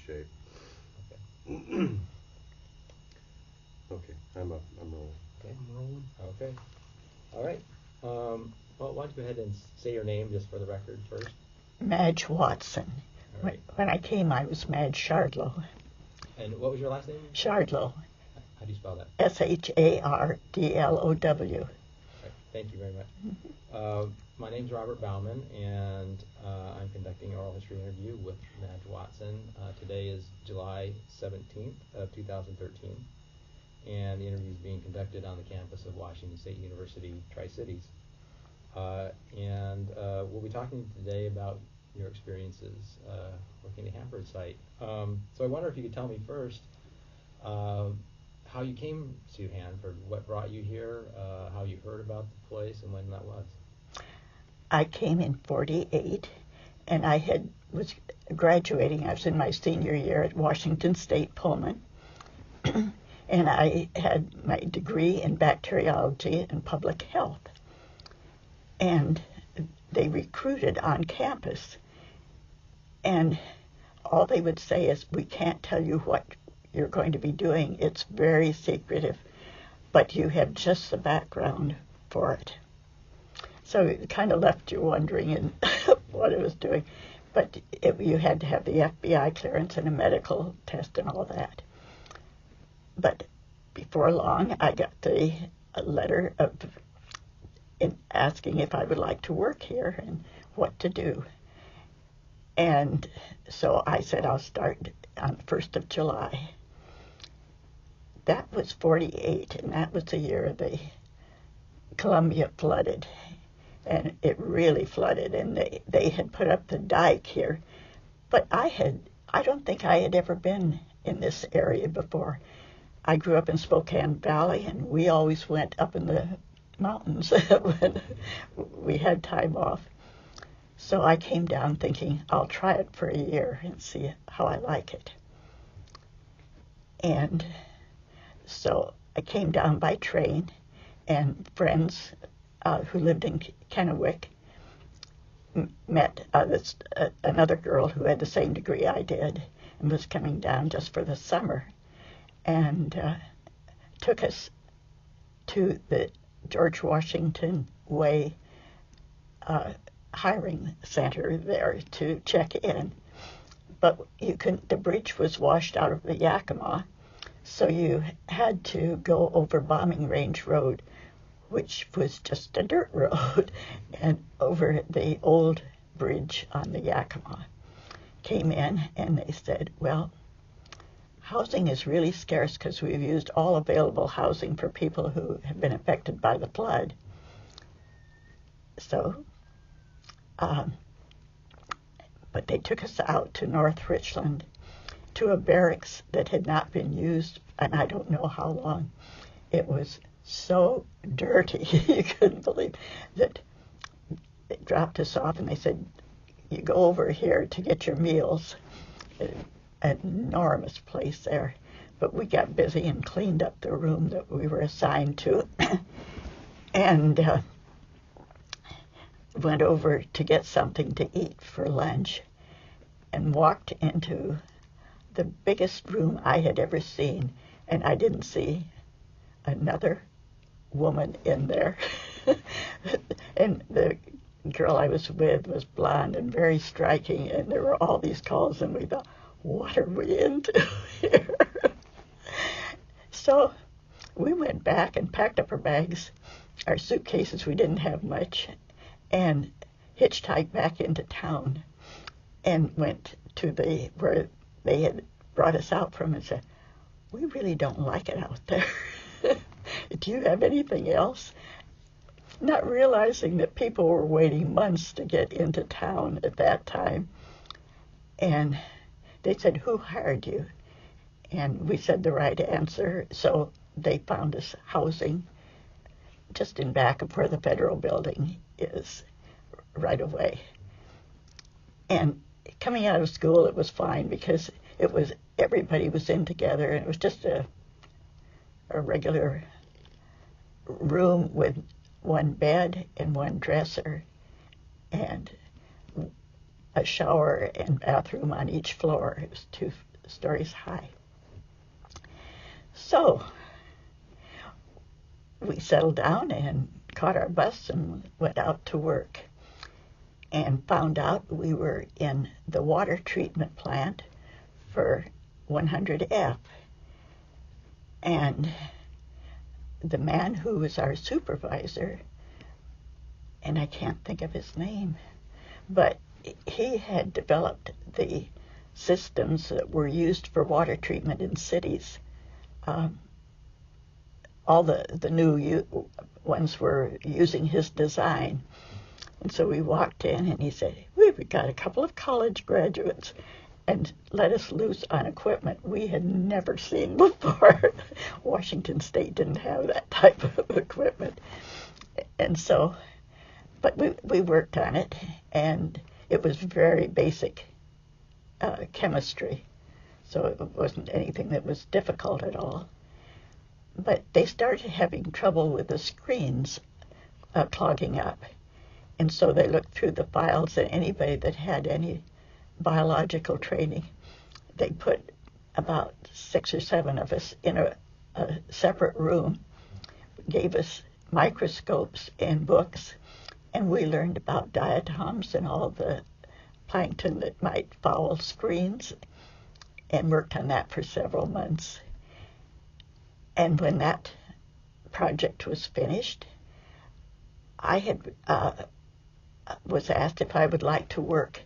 shape. Okay. Okay, I'm rolling. Okay. I'm rolling. Okay. All right. Well, why don't you go ahead and say your name just for the record first? Madge Watson. All right. When I came, I was Madge Shardlow. And what was your last name? Shardlow. How do you spell that? Shardlow. Right. Thank you very much. My name's Robert Bauman, and I'm conducting an oral history interview with Madge Watson. Today is July 17th of 2013, and the interview is being conducted on the campus of Washington State University, Tri-Cities. And we'll be talking today about your experiences working at the Hanford site. So I wonder if you could tell me first how you came to Hanford, what brought you here, how you heard about the place, and when that was. I came in 48, and I was graduating. I was in my senior year at Washington State Pullman, and I had my degree in Bacteriology and Public Health. And they recruited on campus, and all they would say is, we can't tell you what you're going to be doing. It's very secretive, but you have just the background for it. So it kind of left you wondering what it was doing. But you had to have the FBI clearance and a medical test and all that. But before long, I got a letter asking if I would like to work here and what to do. And so I said I'll start on the 1st of July. That was 48, and that was the year the Columbia flooded. And it really flooded, and they had put up the dike here. But I don't think I had ever been in this area before. I grew up in Spokane Valley, and we always went up in the mountains when we had time off. So I came down thinking, I'll try it for a year and see how I like it. And so I came down by train, and friends who lived in Kennewick met another girl who had the same degree I did and was coming down just for the summer, and took us to the George Washington Way hiring center there to check in. But the bridge was washed out of the Yakima, so you had to go over Bombing Range Road, which was just a dirt road, and over the old bridge on the Yakima. Came in, and they said, well, housing is really scarce because we've used all available housing for people who have been affected by the flood. So, but they took us out to North Richland to a barracks that had not been used, and I don't know how long. It was so dirty, you couldn't believe that. They dropped us off, and they said, you go over here to get your meals. An enormous place there. But we got busy and cleaned up the room that we were assigned to, and went over to get something to eat for lunch, and walked into the biggest room I had ever seen, and I didn't see another woman in there. And the girl I was with was blonde and very striking, and there were all these calls, and we thought, what are we into here? So we went back and packed up our bags, our suitcases, we didn't have much, and hitchhiked back into town and went to where they had brought us out from, and said, we really don't like it out there. Do you have anything else? Not realizing that people were waiting months to get into town at that time. And they said, who hired you? And we said the right answer, so they found us housing just in back of where the federal building is, right away. And coming out of school, it was fine because everybody was in together, and it was just a regular room with one bed and one dresser and a shower and bathroom on each floor. It was two stories high. So we settled down and caught our bus and went out to work, and found out we were in the water treatment plant for 100F. And the man who was our supervisor, and I can't think of his name, but he had developed the systems that were used for water treatment in cities. All the new ones were using his design. And so we walked in and he said, we've got a couple of college graduates, and let us loose on equipment we had never seen before. Washington State didn't have that type of equipment. And so, but we worked on it, and it was very basic chemistry. So it wasn't anything that was difficult at all. But they started having trouble with the screens clogging up. And so they looked through the files, and anybody that had any biological training, they put about 6 or 7 of us in a separate room, gave us microscopes and books, and we learned about diatoms and all the plankton that might foul screens, and worked on that for several months. And when that project was finished, I had was asked if I would like to work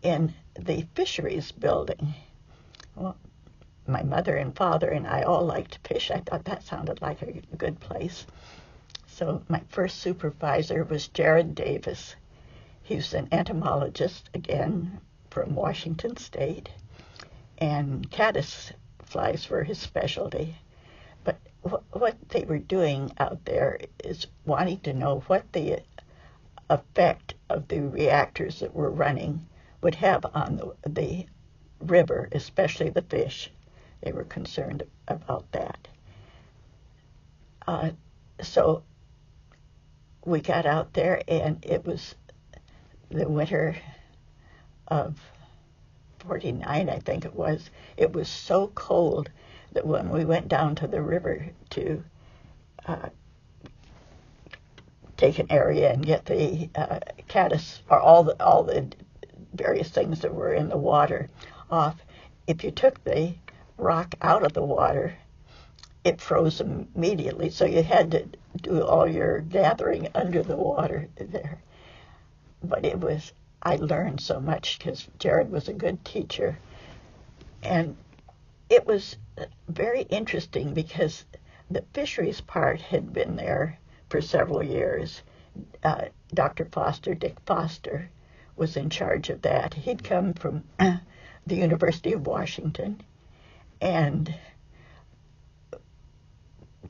in the fisheries building. Well, my mother and father and I all liked to fish. I thought that sounded like a good place. So my first supervisor was Jared Davis. He was an entomologist, again, from Washington State, and caddis flies were his specialty. But what they were doing out there is wanting to know what the effect of the reactors that were running would have on the river, especially the fish. They were concerned about that. So we got out there, and it was the winter of 49, I think it was. It was so cold that when we went down to the river to take an area and get the caddis, or all the various things that were in the water off, if you took the rock out of the water, it froze immediately. So you had to do all your gathering under the water there. But I learned so much because Jared was a good teacher. And it was very interesting because the fisheries part had been there for several years. Dr. Foster, Dick Foster, was in charge of that. He'd come from the University of Washington, and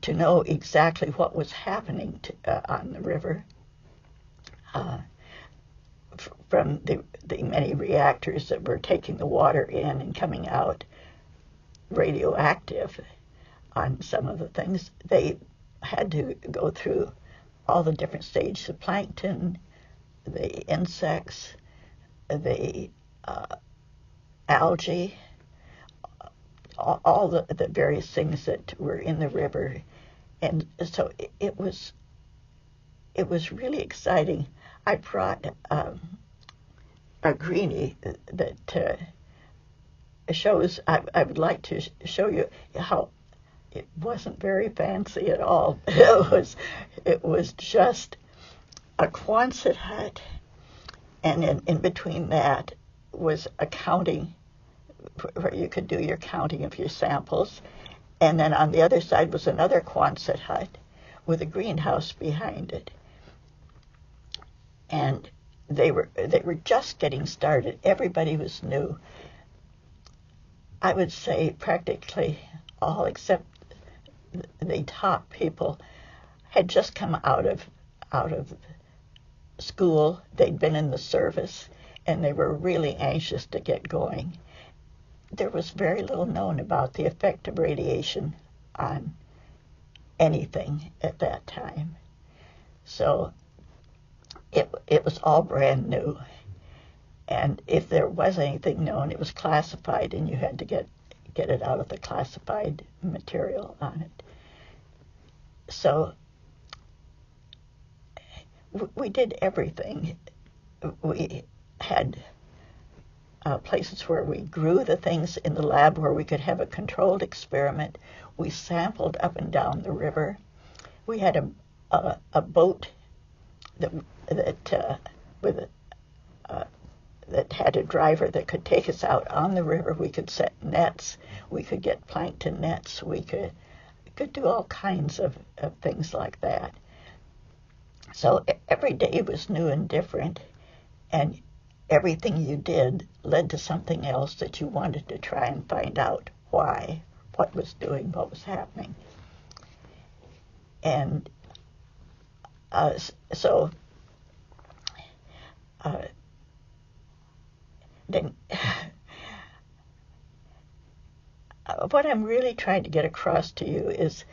to know exactly what was happening on the river from the many reactors that were taking the water in and coming out radioactive on some of the things. They had to go through all the different stages of plankton, the insects, the algae, all the various things that were in the river. And so it was really exciting. I brought a greenie that shows, I would like to show you how it wasn't very fancy at all. It was just a Quonset hut, and in between that was a counting, where you could do your counting of your samples, and then on the other side was another Quonset hut with a greenhouse behind it. And they were just getting started. Everybody was new. I would say practically all except the top people had just come out of school. They'd been in the service, and they were really anxious to get going. There was very little known about the effect of radiation on anything at that time. So it was all brand new. And if there was anything known, it was classified, and you had to get it out of the classified material on it. So we did everything. We had places where we grew the things in the lab where we could have a controlled experiment. We sampled up and down the river. We had a boat that had a driver that could take us out on the river. We could set nets. We could get plankton nets. We could do all kinds of things like that. So every day was new and different, and everything you did led to something else that you wanted to try and find out why, what was happening. And then what I'm really trying to get across to you is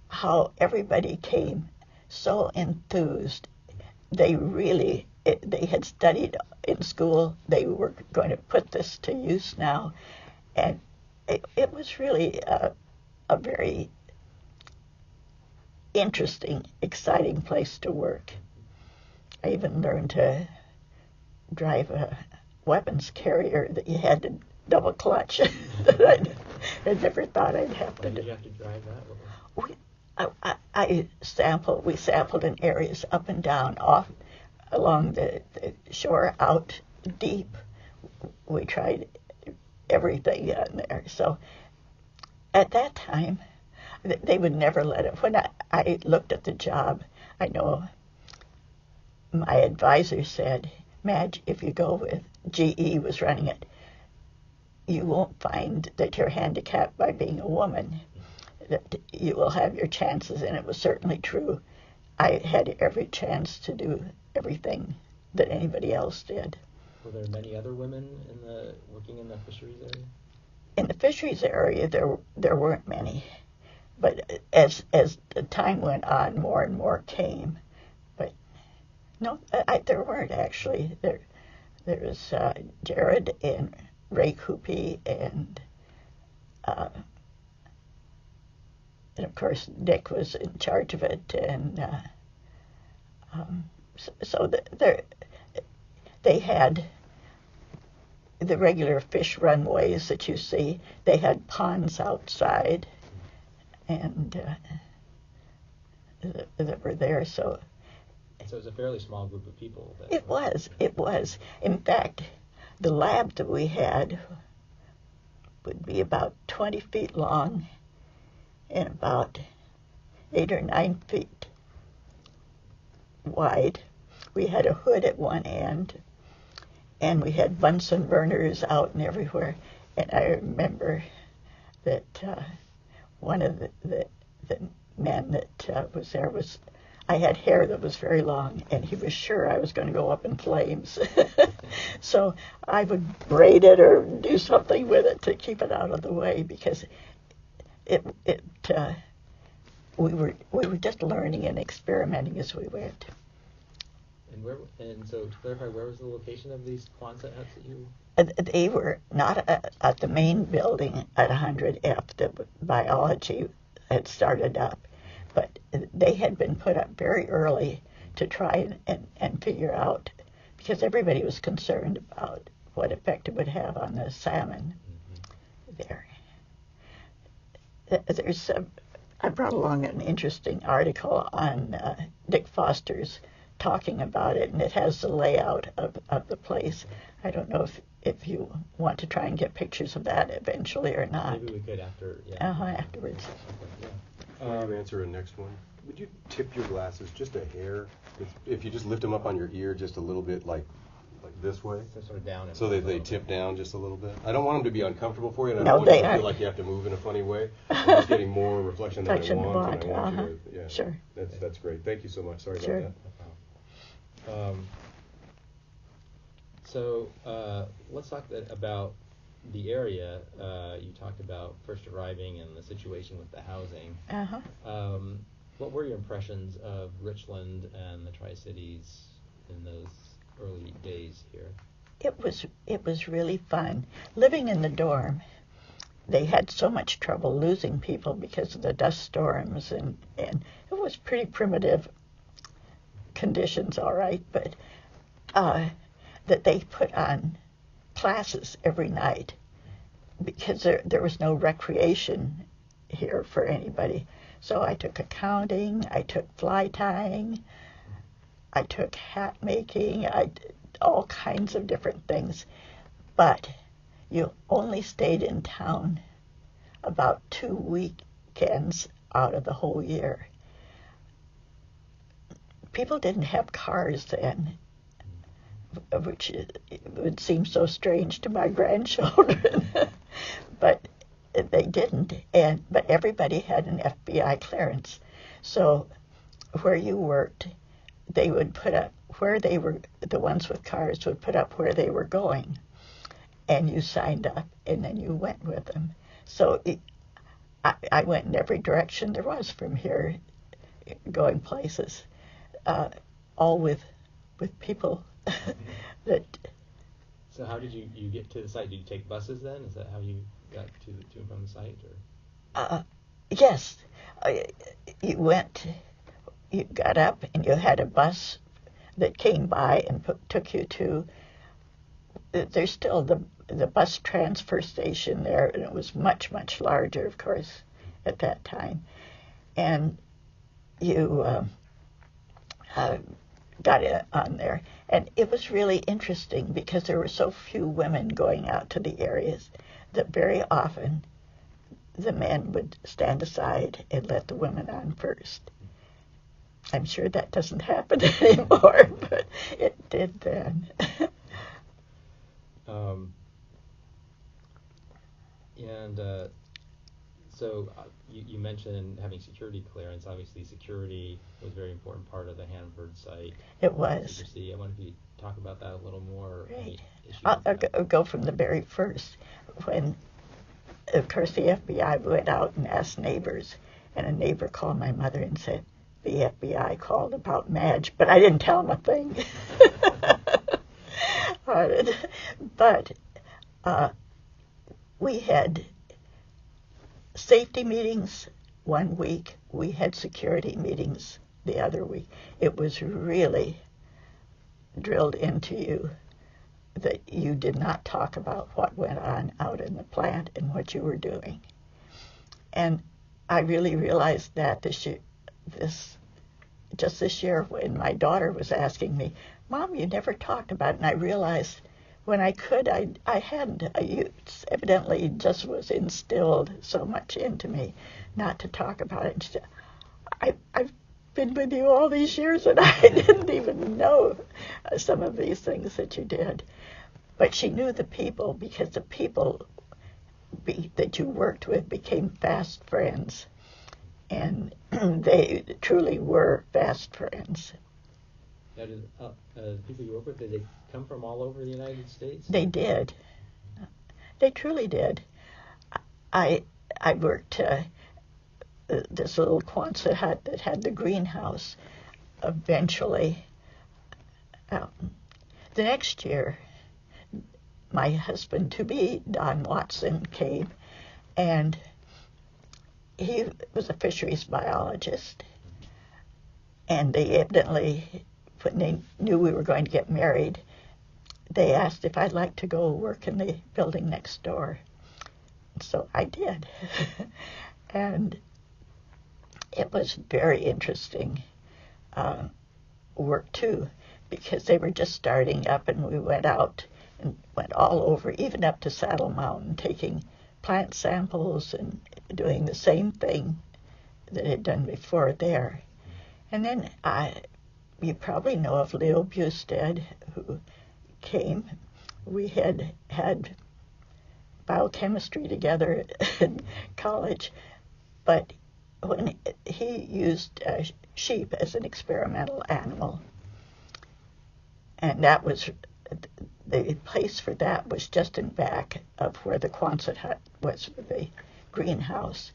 how everybody came so enthused. They had studied in school. They were going to put this to use now. And it was really a very interesting, exciting place to work. I even learned to drive a weapons carrier that you had to double clutch. that I never thought I'd have to do. Did you have to drive that? We sampled in areas up and down, off along the shore, out deep. We tried everything on there. So at that time, they would never let it. When I looked at the job, I know my advisor said, Madge, if you go with GE was running it, you won't find that you're handicapped by being a woman, that you will have your chances, and it was certainly true. I had every chance to do everything that anybody else did. Were there many other women working in the fisheries area? In the fisheries area, there weren't many, but as the time went on, more and more came. But no, there weren't actually. There was Jared and Ray Coopy and of course Dick was in charge of it, and so they had the regular fish runways that you see. They had ponds outside, and that were there. So it was a fairly small group of people. It was. In fact, the lab that we had would be about 20 feet long and about 8 or 9 feet wide. We had a hood at one end, and we had Bunsen burners out and everywhere. And I remember that one of the men that was there was, I had hair that was very long, and he was sure I was going to go up in flames. So I would braid it or do something with it to keep it out of the way, because we were just learning and experimenting as we went. And so to clarify, where was the location of these Quonset huts that you? They were not at the main building at 100F that biology had started up, but they had been put up very early to try and figure out, because everybody was concerned about what effect it would have on the salmon there. I brought along an interesting article on Dick Foster's talking about it, and it has the layout of the place. I don't know if you want to try and get pictures of that eventually or not. Maybe we could after. Yeah. Afterwards. Yeah. Before you answer the next one, would you tip your glasses just a hair? If you just lift them up on your ear just a little bit, like this way, so sort of down. So they tip down just a little bit. I don't want them to be uncomfortable for you, and I No, don't want you they to are. feel like you have to move in a funny way. I'm just getting more reflection than I want, and I want you to. Yeah, Sure. That's great. Thank you so much. Sorry Sure. about that. So let's talk about the area. You talked about first arriving and the situation with the housing. What were your impressions of Richland and the Tri-Cities in those early days here? it was really fun. Living in the dorm, they had so much trouble losing people because of the dust storms, and it was pretty primitive conditions, all right, but that they put on classes every night because there was no recreation here for anybody. So I took accounting, I took fly tying, I took hat making, I did all kinds of different things. But you only stayed in town about 2 weekends out of the whole year. People didn't have cars then, which would seem so strange to my grandchildren, but they didn't. But everybody had an FBI clearance, so where you worked, they would put up where they were. The ones with cars would put up where they were going, and you signed up, and then you went with them. So I went in every direction there was from here, going places, all with people that. So how did you get to the site? Did you take buses then? Is that how you got to and from the site? Or? Yes, you got up and you had a bus that came by and took you to. There's still the bus transfer station there, and it was much, much larger, of course, at that time. And you got it on there. And it was really interesting because there were so few women going out to the areas that very often the men would stand aside and let the women on first. I'm sure that doesn't happen anymore, but it did then. So you mentioned having security clearance. Obviously, security was a very important part of the Hanford site. It was. Secrecy. I wonder if you talk about that a little more. Right. I'll go from the very first. When, of course, the FBI went out and asked neighbors, and a neighbor called my mother and said, the FBI called about Madge, but I didn't tell him a thing. But we had safety meetings one week. We had security meetings the other week. It was really drilled into you that you did not talk about what went on out in the plant and what you were doing. And I really realized that this year when my daughter was asking me, Mom, you never talked about it. And I realized when I could, I hadn't. Evidently just was instilled so much into me not to talk about it. And she said, I've been with you all these years and I didn't even know some of these things that you did. But she knew the people because the people that you worked with became fast friends. And they truly were fast friends. Now, the people you work with, did they come from all over the United States? They did. They truly did. I worked this little Quonset hut that had the greenhouse. Eventually, the next year, my husband-to-be, Don Watson, came, and he was a fisheries biologist. And they evidently, when they knew we were going to get married, they asked if I'd like to go work in the building next door. So I did. And it was very interesting work, too, because they were just starting up, and we went out and went all over, even up to Saddle Mountain, taking plant samples and doing the same thing that had done before there. And then you probably know of Leo Busted, who came. We had biochemistry together in college, but when he used sheep as an experimental animal, and that was the place for that was just in back of where the Quonset hut was with the greenhouse.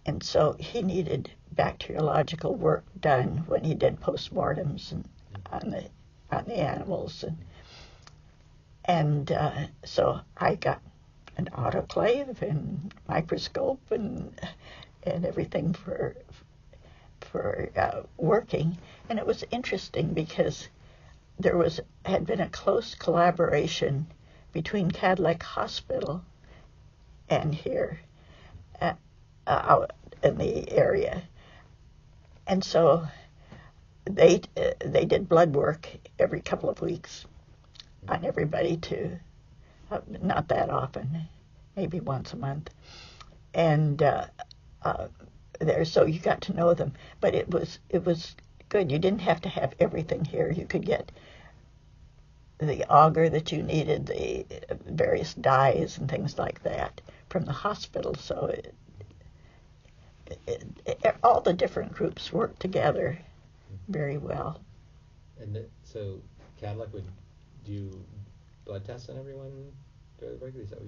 And so he needed bacteriological work done when he did postmortems and on the animals. And so I got an autoclave and microscope and everything for working. And it was interesting because there had been a close collaboration between Cadillac Hospital and here out in the area. And so they did blood work every couple of weeks on everybody too. Not that often, maybe once a month. And there, so you got to know them. But it was good. You didn't have to have everything here. You could get the auger that you needed, the various dyes and things like that from the hospital. So all the different groups worked together very well. And so Cadillac would do blood tests on everyone fairly regularly? Is that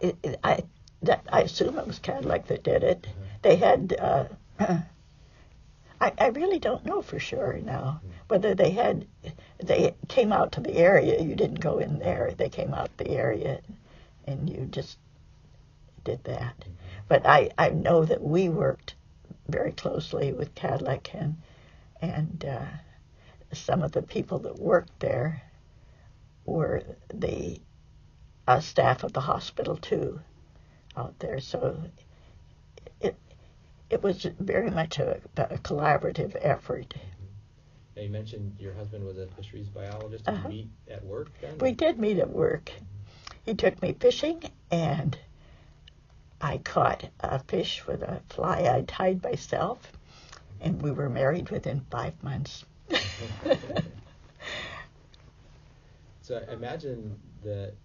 what you're... I assume it was Cadillac that did it. They had... I really don't know for sure now whether they came out to the area. You didn't go in there. They came out the area and you just did that. But I know that we worked very closely with Cadillac and some of the people that worked there were the staff of the hospital too out there. So it was very much a collaborative effort. Now you mentioned your husband was a fisheries biologist. Did you meet at work then? We did meet at work. He took me fishing, and I caught a fish with a fly I tied myself, and we were married within 5 months. So I imagine that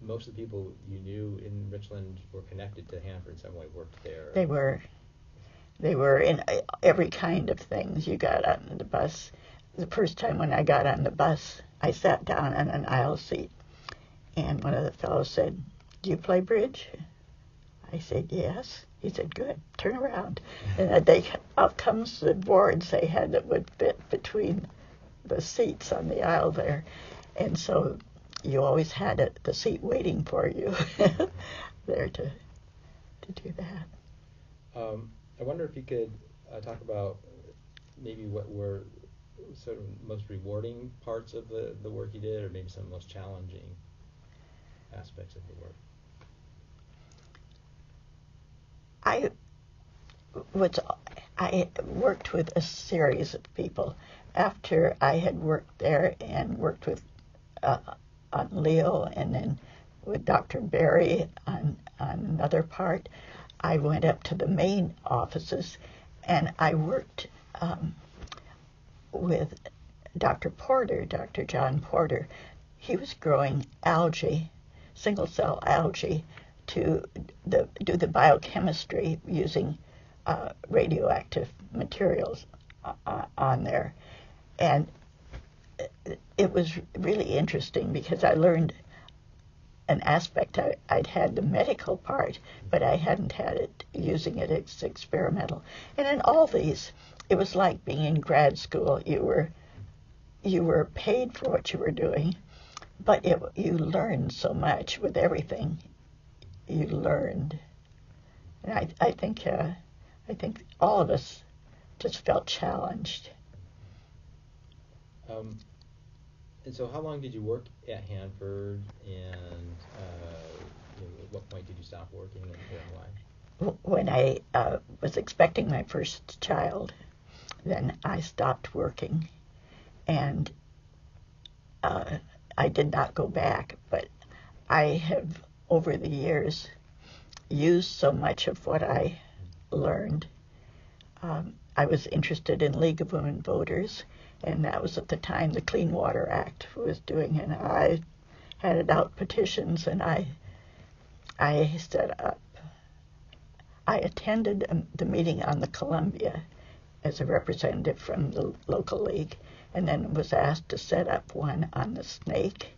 most of the people you knew in Richland were connected to Hanford in some way, worked there. They were in every kind of things. You got on the bus. The first time when I got on the bus, I sat down on an aisle seat, and one of the fellows said, "Do you play bridge?" I said, "Yes." He said, "Good, turn around." And out comes the boards they had that would fit between the seats on the aisle there. And so you always had the seat waiting for you there to do that. I wonder if you could talk about maybe what were sort of most rewarding parts of the work you did, or maybe some most challenging aspects of the work. I worked with a series of people. After I had worked there and worked with on Leo and then with Dr. Berry on another part, I went up to the main offices and I worked with Dr. Porter, Dr. John Porter. He was growing algae, single-cell algae, to do the biochemistry using radioactive materials on there. And it was really interesting because I learned an aspect. I'd had the medical part, but I hadn't had it using it as experimental. And in all these, it was like being in grad school. You were paid for what you were doing, but you learned so much with everything you learned. And I think all of us just felt challenged. And so how long did you work at Hanford, and at what point did you stop working, and why? When I was expecting my first child, then I stopped working, and I did not go back, but I have, over the years, used so much of what I learned. I was interested in League of Women Voters, and that was at the time the Clean Water Act was doing, and I handed out petitions, and I set up. I attended the meeting on the Columbia as a representative from the local league, and then was asked to set up one on the Snake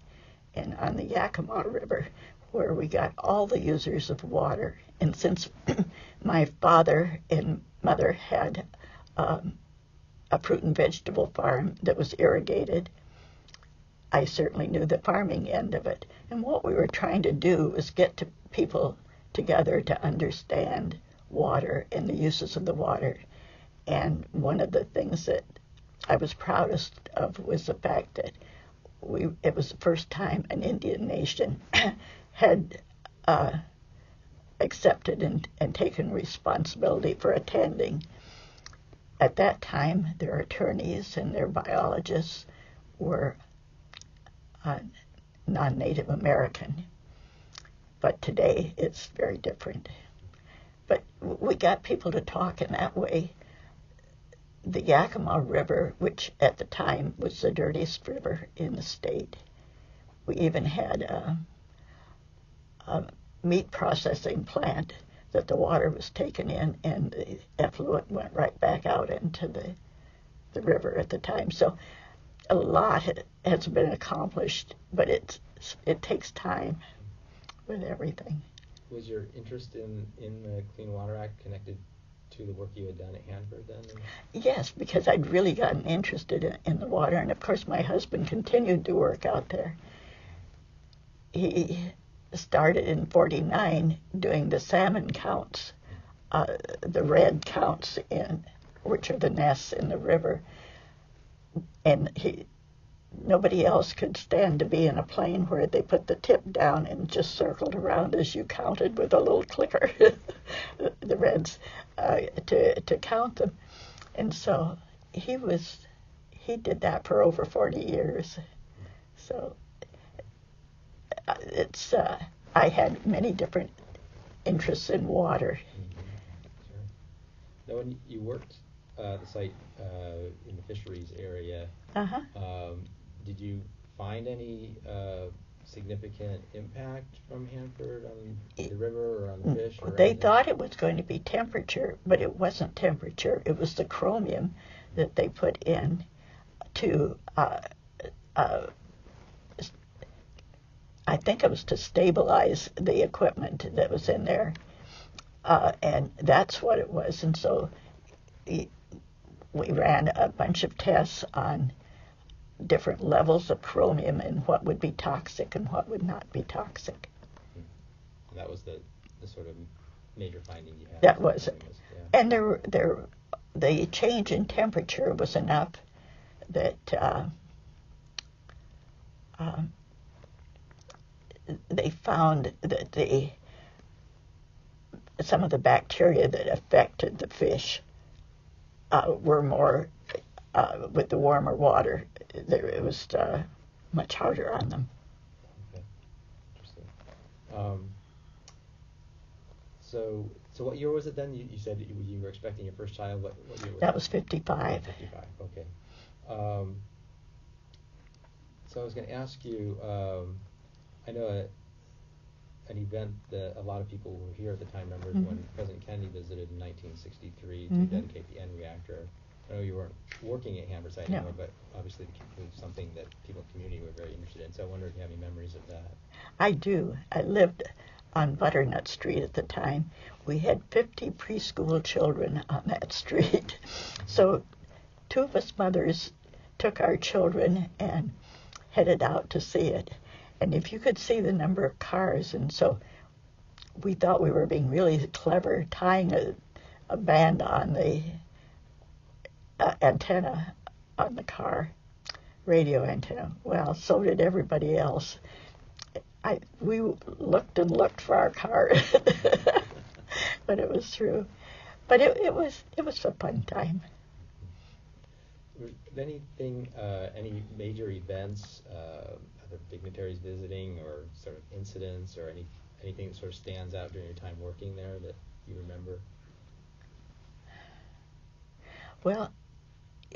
and on the Yakima River, where we got all the users of water. And since my father and mother had a fruit and vegetable farm that was irrigated, I certainly knew the farming end of it. And what we were trying to do was get people together to understand water and the uses of the water. And one of the things that I was proudest of was the fact that it was the first time an Indian nation had accepted and taken responsibility for attending. At that time, their attorneys and their biologists were non-Native American. But today, it's very different. But we got people to talk in that way. The Yakima River, which at the time was the dirtiest river in the state. We even had a meat processing plant that the water was taken in and the effluent went right back out into the river at the time. So a lot has been accomplished, but it takes time with everything. Was your interest in the Clean Water Act connected to the work you had done at Hanford then? Yes, because I'd really gotten interested in the water, and of course my husband continued to work out there. He started in '49 doing the salmon counts, the red counts, which are the nests in the river, and nobody else could stand to be in a plane where they put the tip down and just circled around as you counted with a little clicker, the reds, to count them. And so he did that for over 40 years. So I had many different interests in water. Now, when you worked the site in the fisheries area, did you find any significant impact from Hanford on the river or on the fish? Or they anything? thought it was going to be temperature, but it wasn't temperature. It was the chromium that they put in to, I think it was to stabilize the equipment that was in there. And that's what it was. And so we ran a bunch of tests on different levels of chromium and what would be toxic and what would not be toxic. And that was the sort of major finding you had. That was it. Yeah. And the change in temperature was enough that they found that some of the bacteria that affected the fish were more with the warmer water. It was much harder on them. Okay, interesting. So what year was it then? You said you were expecting your first child. What year was That was 55. 55. Okay. So I was going to ask you. I know an event that a lot of people who were here at the time remembered when President Kennedy visited in 1963 to dedicate the N reactor. I know you weren't working at Hanford site anymore, but obviously it was something that people in the community were very interested in. So I wonder if you have any memories of that. I do. I lived on Butternut Street at the time. We had 50 preschool children on that street. So two of us mothers took our children and headed out to see it. And if you could see the number of cars, and so we thought we were being really clever, tying a band on the antenna on the car, radio antenna. Well, so did everybody else. We looked and looked for our car, but it was true. But it was a fun time. Was anything, any major events, other dignitaries visiting, or sort of incidents, or anything that sort of stands out during your time working there that you remember? Well,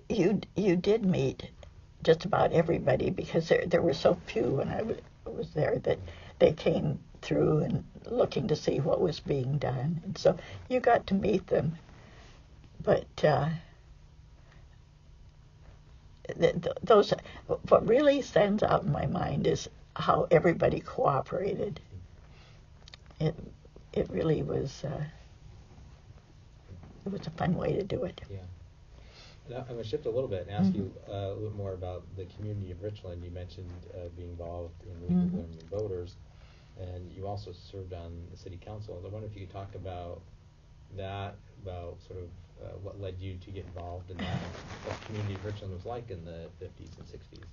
you did meet just about everybody because there were so few when I was there that they came through and looking to see what was being done, and so you got to meet them. But what really stands out in my mind is how everybody cooperated. It really was. It was a fun way to do it. Yeah. Now, I'm going to shift a little bit and ask you a little more about the community of Richland. You mentioned being involved in League of Women Voters, and you also served on the city council. I wonder if you could talk about that, about sort of what led you to get involved in that, what the community of Richland was like in the 50s and 60s.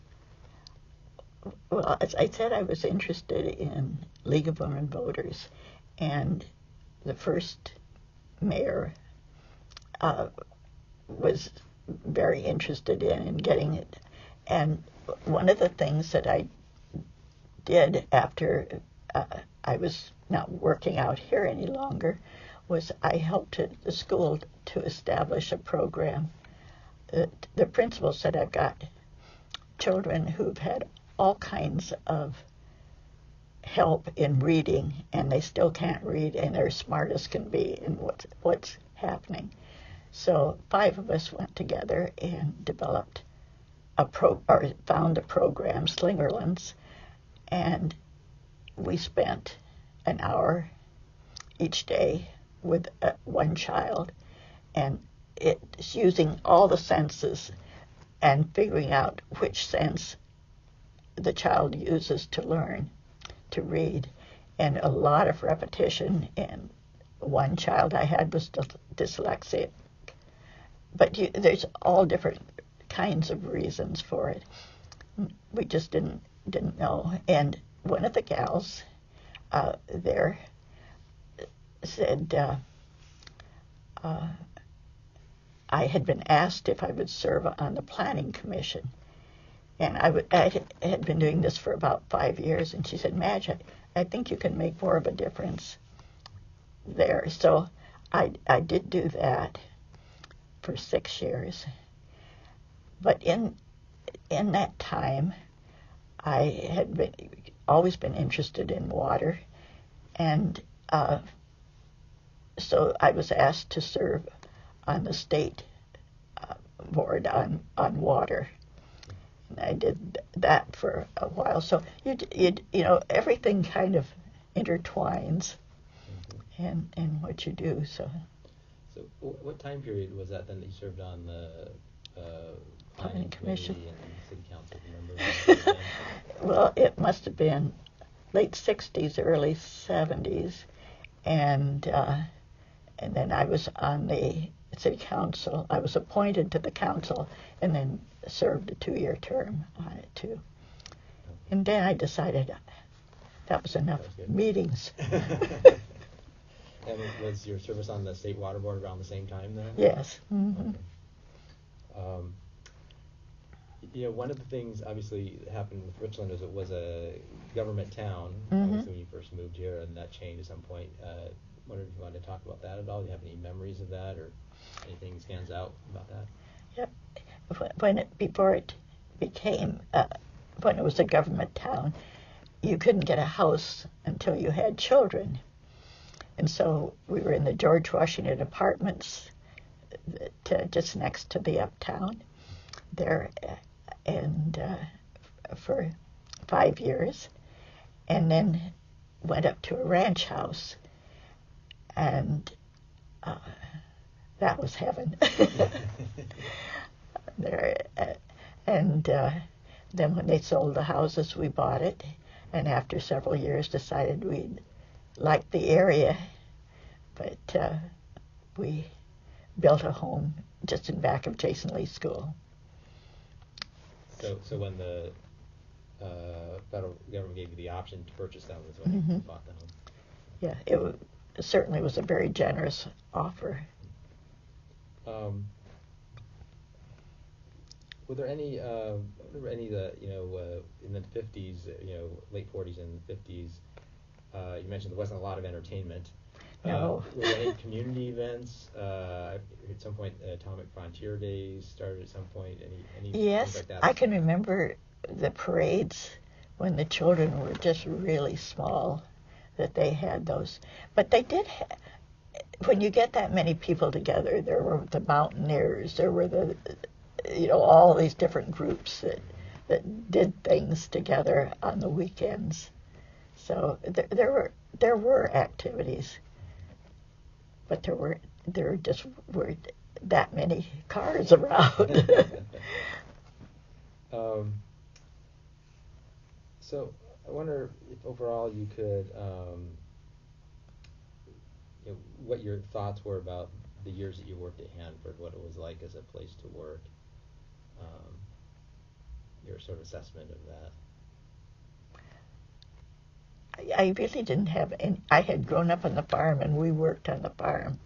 Well, as I said, I was interested in League of Women Voters, and the first mayor was very interested in getting it. And one of the things that I did after I was not working out here any longer was I helped the school to establish a program. The principal said, I've got children who've had all kinds of help in reading, and they still can't read, and they're smart as can be in what's happening. So 5 of us went together and developed found a program, Slingerlands, and we spent an hour each day with one child, and it's using all the senses and figuring out which sense the child uses to learn to read, and a lot of repetition. And one child I had was dyslexic, but there's all different kinds of reasons for it. We just didn't know. And one of the gals there said I had been asked if I would serve on the planning commission, and I had been doing this for about 5 years, and she said, Madge, I think you can make more of a difference there. So I did do that for 6 years. But in that time, I had always been interested in water, and so I was asked to serve on the state board on water. And I did that for a while. So you know, everything kind of intertwines in what you do. So what time period was that then that you served on the planning commission and city council? Remember? Well, it must have been late 60s, early 70s, and then I was on the city council. I was appointed to the council and then served a 2-year term on it too. And then I decided that was enough meetings. And was your service on the state water board around the same time then? Yes. Mm-hmm. Okay. You know, one of the things obviously that happened with Richland is it was a government town, obviously when you first moved here, and that changed at some point. I wonder if you wanted to talk about that at all. Do you have any memories of that, or anything stands out about that? Yeah. Before it became, when it was a government town, you couldn't get a house until you had children. And so we were in the George Washington Apartments, just next to the Uptown there, and for 5 years, and then went up to a ranch house, and that was heaven. There, and then when they sold the houses, we bought it, and after several years decided we'd liked the area, but we built a home just in back of Jason Lee School. So when the federal government gave you the option to purchase them, was when you bought the home? Yeah, it certainly was a very generous offer. Were there any that, you know, in the 50s, you know, late 40s and 50s, you mentioned there wasn't a lot of entertainment. No. Were there any community events? At some point, Atomic Frontier Days started at some point. Any Yes, things like that? I can remember the parades when the children were just really small, that they had those. But they did when you get that many people together, there were the Mountaineers, there were the, you know, all these different groups that did things together on the weekends. So there were activities, but there just were that many cars around. So I wonder if overall you could, what your thoughts were about the years that you worked at Hanford, what it was like as a place to work, your sort of assessment of that. I really didn't have any. I had grown up on the farm, and we worked on the farm.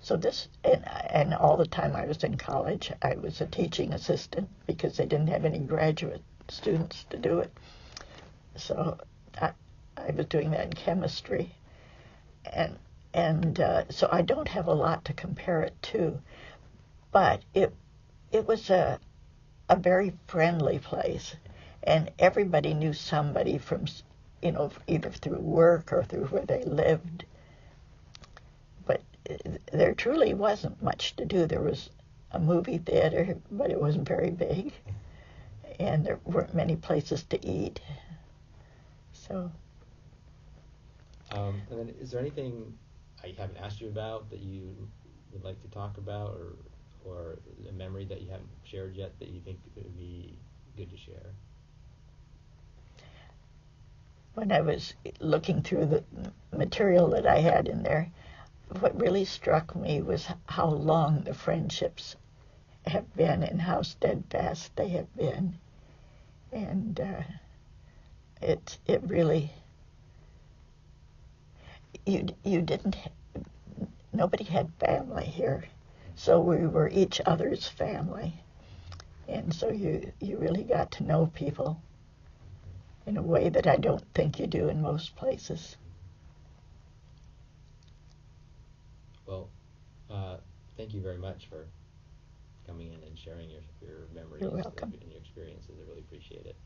So and all the time I was in college, I was a teaching assistant because they didn't have any graduate students to do it. So I was doing that in chemistry, and so I don't have a lot to compare it to, but it was a very friendly place, and everybody knew somebody from, either through work or through where they lived. But there truly wasn't much to do. There was a movie theater, but it wasn't very big, and there weren't many places to eat. So. And then, is there anything I haven't asked you about that you would like to talk about, or a memory that you haven't shared yet that you think would be good to share? When I was looking through the material that I had in there, what really struck me was how long the friendships have been and how steadfast they have been. And it really, nobody had family here, so we were each other's family. And so you really got to know people in a way that I don't think you do in most places. Well, thank you very much for coming in and sharing your memories You're welcome. and your experiences. I really appreciate it.